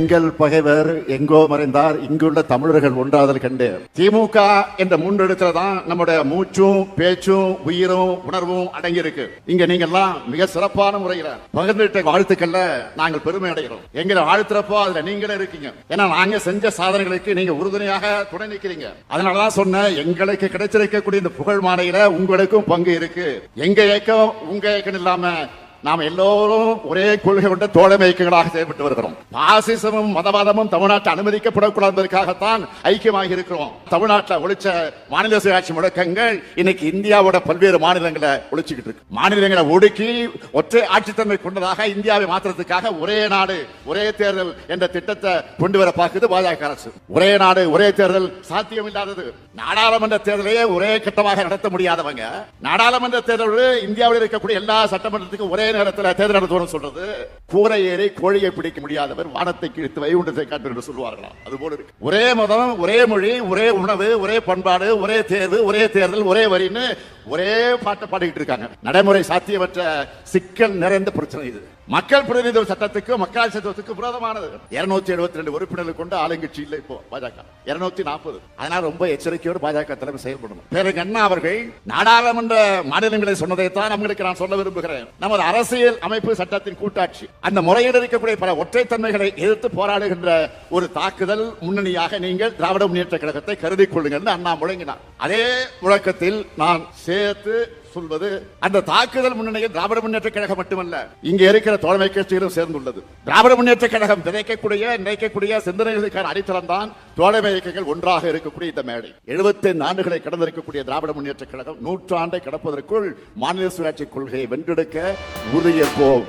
எங்கள் பகைவர் எங்கோ மறைந்தார், இங்குள்ள தமிழர்கள் ஒன்றாதல் கண்டு. திமுக என்ற முன்னெடுத்துல தான் நம்முடைய மூச்சும் பேச்சும் உயிரும் உணர்வும் அடங்கி இருக்கு. இங்க நீங்க எல்லாம் மிக சிறப்பான முறையில பகிர்ந்துட்ட வாழ்த்துக்கள்ல நாங்கள் பெருமை அடைகிறோம். எங்களை வாழ்த்துறப்போ அதுல நீங்களே இருக்கீங்க. ஏன்னா நாங்க செஞ்ச சாதனைகளுக்கு நீங்க உறுதுணையாக துணை நிற்கிறீங்க. அதனாலதான் சொன்ன, எங்களுக்கு கிடைச்சிருக்கக்கூடிய இந்த புகழ் மாலையில உங்களுக்கும் பங்கு இருக்கு. எங்க இயக்கம் உங்க இயக்கம் இல்லாம நாம் எல்லோரும் ஒரே கொள்கை கொண்ட தோழமை இயக்கங்களாக செயல்பட்டு வருகிறோம். பாசிசமும் மதவாதமும் தமிழ்நாட்டை அனுமதிக்கப்படக்கூடாது என்பதற்காகத்தான் ஐக்கியமாக இருக்கிறோம். தமிழ்நாட்டில் ஒழிச்ச மாநில சுயாட்சி முழக்கங்கள் இன்னைக்கு இந்தியாவோட பல்வேறு மாநிலங்களை ஒழிச்சுக்கிட்டு இருக்கு. மாநிலங்களை ஒடுக்கி ஒற்றை ஆட்சித்தன்மை கொண்டதாக இந்தியாவை மாற்றுறதுக்காக ஒரே நாடு ஒரே தேர்தல் என்ற திட்டத்தை கொண்டு வர பார்க்குது பாஜக அரசு. ஒரே நாடு ஒரே தேர்தல் சாத்தியம் இல்லாதது. நாடாளுமன்ற தேர்தலையே ஒரே கட்டமாக நடத்த முடியாதவங்க நாடாளுமன்ற தேர்தல் இந்தியாவில் இருக்கக்கூடிய எல்லா சட்டமன்றத்துக்கும் ஒரே நேரத்தில் தேர்தல் நடத்துவோம் சொல்றது. கூரை ஏறி கோழியை பிடிக்க முடியாதவர் வானத்தை கிழித்து வைகுண்டத்தை காட்டு என்று சொல்வார்களா? அது போல இருக்கு. ஒரே மதம், ஒரே மொழி, ஒரே உணவு, ஒரே பண்பாடு, ஒரே தேர்வு, ஒரே தேர்தல், ஒரே வரின்னு ஒரே பாட்டை பாடிக்கிட்டு இருக்காங்க. நடைமுறை சாத்தியமற்ற சிக்கல் நிறைந்த பிரச்சனை இது. மக்கள் பிரதிநிதி சட்டத்துக்கு மக்கள் சட்டத்துக்கு விரோதமானது. 272 உறுப்பினர்கள் கொண்ட ஆளுங்கட்சி இல்லை இப்போ பாஜக, 240. அதனால ரொம்ப எச்சரிக்கையோடு பாஜக தலைமை செயல்படணும். பேரறிஞர் அண்ணா அவர்கள் நாடாளுமன்ற மாநிலங்களை சொன்னதைத்தான் நம்மளுக்கு நான் சொல்ல விரும்புகிறேன். நமது அரசியல் அமைப்பு சட்டத்தின் கூட்டாட்சி அந்த முறையில் இருக்கக்கூடிய பல ஒற்றைத்தன்மைகளை எதிர்த்து போராடுகின்ற ஒரு தாக்குதல் முன்னணியாக நீங்கள் திராவிட முன்னேற்ற கழகத்தை கருதி கொள்ளுங்கள் அண்ணா முழங்கினார். அதே முழக்கத்தில் நான் சேர்த்து சொல்வது, அந்த தாக்குதல் முன்னணியில் திராவிட முன்னேற்ற கழகம் மட்டுமல்ல, இங்க இருக்கிற தோழமை கட்சிகளும் சேர்ந்துள்ளது. திராவிட முன்னேற்ற கழகம் நினைக்கக்கூடிய சிந்தனைகளுக்கான அடித்தளம் தான் தோழமை இயக்கங்கள் ஒன்றாக இருக்கக்கூடிய இந்த மேடை. 75 ஆண்டுகளை கடந்திருக்கக்கூடிய திராவிட முன்னேற்ற கழகம் 100 ஆண்டை கடப்பதற்குள் மாநில சுயாட்சி கொள்கையை வென்றெடுக்க உறுதியேற்போம்.